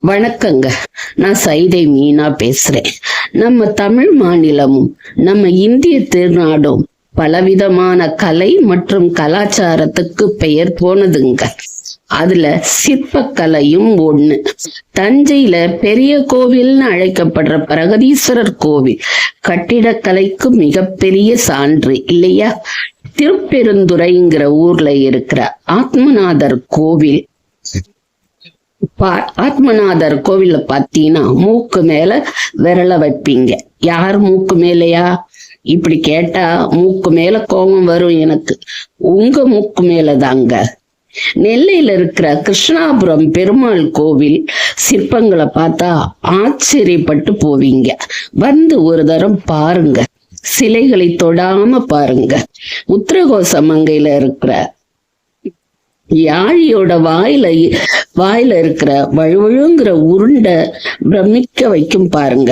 வணக்கங்க. நான் சைதை மீனா பேசுறேன். நம்ம தமிழ் மாநிலமும் நம்ம இந்திய திருநாடும் பலவிதமான கலை மற்றும் கலாச்சாரத்துக்கு பெயர் போனதுங்க. அதுல சிற்பக்கலையும் ஒண்ணு. தஞ்சையில பெரிய கோவில்னு அழைக்கப்படுற பிரகதீஸ்வரர் கோவில் கட்டிடக்கலைக்கு மிகப்பெரிய சான்று இல்லையா? திருப்பெருந்துறைங்கிற ஊர்ல இருக்கிற ஆத்மநாதர் கோவில் ஆத்மநாதர் கோவில பாத்தீங்கன்னா மூக்கு மேல விரல வைப்பீங்க. யார் மூக்கு மேலையா? இப்படி கேட்டா மூக்கு மேல கோபம் வரும் எனக்கு. உங்க மூக்கு மேலதாங்க. நெல்லையில இருக்கிற கிருஷ்ணாபுரம் பெருமாள் கோவில் சிற்பங்களை பார்த்தா ஆச்சரியப்பட்டு போவீங்க. வந்து ஒரு தரம் பாருங்க, சிலைகளை தொடாம பாருங்க. உத்திரகோசமங்கையில இருக்கிற யாழியோட வாயில இருக்கிற வழுவழுங்கிற உருண்டை பிரமிக்க வைக்கும் பாருங்க.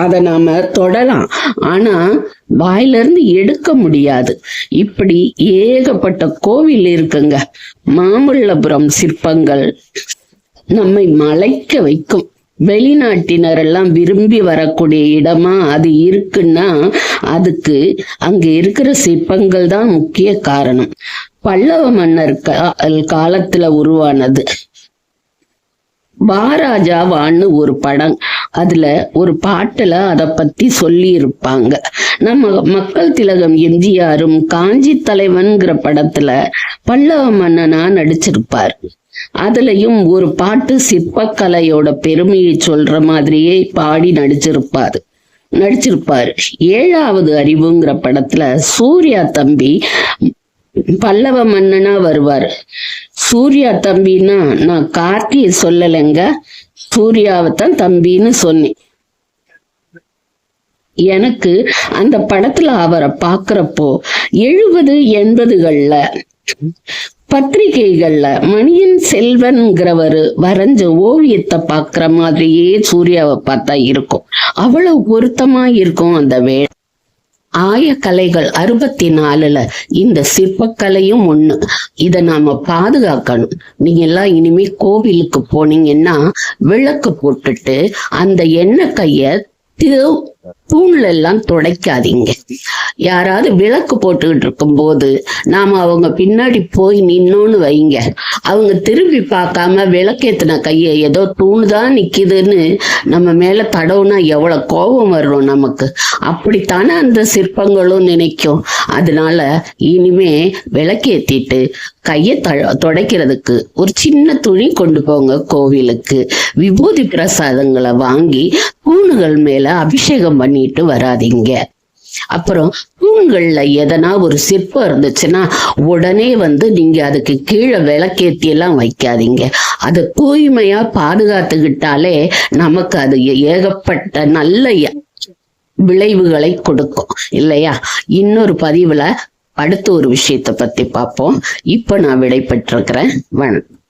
அத நாம தொடலாம், ஆனா வாயில இருந்து எடுக்க முடியாது. இப்படி ஏகப்பட்ட கோவில் இருக்குங்க. மாமல்லபுரம் சிற்பங்கள் நம்மை மலைக்க வைக்கும். வெளிநாட்டினர் எல்லாம் விரும்பி வரக்கூடிய இடமா அது இருக்குன்னா அதுக்கு அங்க இருக்கிற சிற்பங்கள் தான் முக்கிய காரணம். பல்லவ மன்னர் காலத்துல உருவானது. வாராஜாவான்னு ஒரு படம், அதுல ஒரு பாட்டுல அத பத்தி சொல்லி இருப்பாங்க. நம்ம மக்கள் திலகம் எம்ஜிஆரும் காஞ்சி தலைவன்கிற படத்துல பல்லவ மன்னனா நடிச்சிருப்பார். அதுலயும் ஒரு பாட்டு சிற்பக்கலையோட பெருமையை சொல்ற மாதிரியே பாடி நடிச்சிருப்பாரு. 7வது அறிவுங்கிற படத்துல சூர்யா தம்பி பல்லவ மன்னனா வருவார். சூர்யா தம்பின்னா நான் கார்த்தியை சொல்லலைங்க, சூர்யாவைத்தான் தம்பின்னு சொன்னேன். எனக்கு அந்த படத்துல அவரை பாக்குறப்போ 70, 80கள்ல பத்திரிகைகள்ல மணியன் செல்வன்கிறவர் வரைஞ்ச ஓவியத்தை பாக்குற மாதிரியே சூர்யாவை பார்த்தா இருக்கும். அவ்வளவு பொருத்தமா இருக்கும் அந்த வேலை. ஆயக்கலைகள் 64ல இந்த சிற்பக்கலையும் ஒண்ணு. இத நாம பாதுகாக்கணும். நீங்க எல்லாம் இனிமே கோவிலுக்கு போனீங்கன்னா விளக்கு போட்டுட்டு அந்த எண்ணெய் கைய தூண்ல எல்லாம் துடைக்காதீங்க. யாராவது விளக்கு போட்டுக்கிட்டு இருக்கும் போது நாம அவங்க பின்னாடி போய் நின்னோன்னு வைங்க, அவங்க திரும்பி பார்க்காம விளக்கேத்தின கைய ஏதோ தூணுதான் நிக்குதுன்னு நம்ம மேல தடவுனா எவ்வளவு கோபம் வரும் நமக்கு. அப்படித்தானே அந்த சிற்பங்களும் நினைக்கும். அதனால இனிமே விளக்கேத்திட்டு கைய துடைக்கிறதுக்கு ஒரு சின்ன துணி கொண்டு போங்க கோவிலுக்கு. விபூதி பிரசாதங்களை வாங்கி தூணுகள் மேல அபிஷேகம் பண்ணிட்டு வராதீங்க. அப்புறம் தூண்கள்ல எதனா ஒரு சிற்பம் இருந்துச்சுன்னா உடனே நீங்க அதுக்கு கீழே விளக்கேத்தி எல்லாம் வைக்காதீங்க. அதை தூய்மையா பாதுகாத்துக்கிட்டாலே நமக்கு அது ஏகப்பட்ட நல்ல விளைவுகளை கொடுக்கும் இல்லையா? இன்னொரு பதிவுல அடுத்த ஒரு விஷயத்தை பத்தி பார்ப்போம். இப்ப நான் விடை பெற்றிருக்கிறேன். வணக்கம்.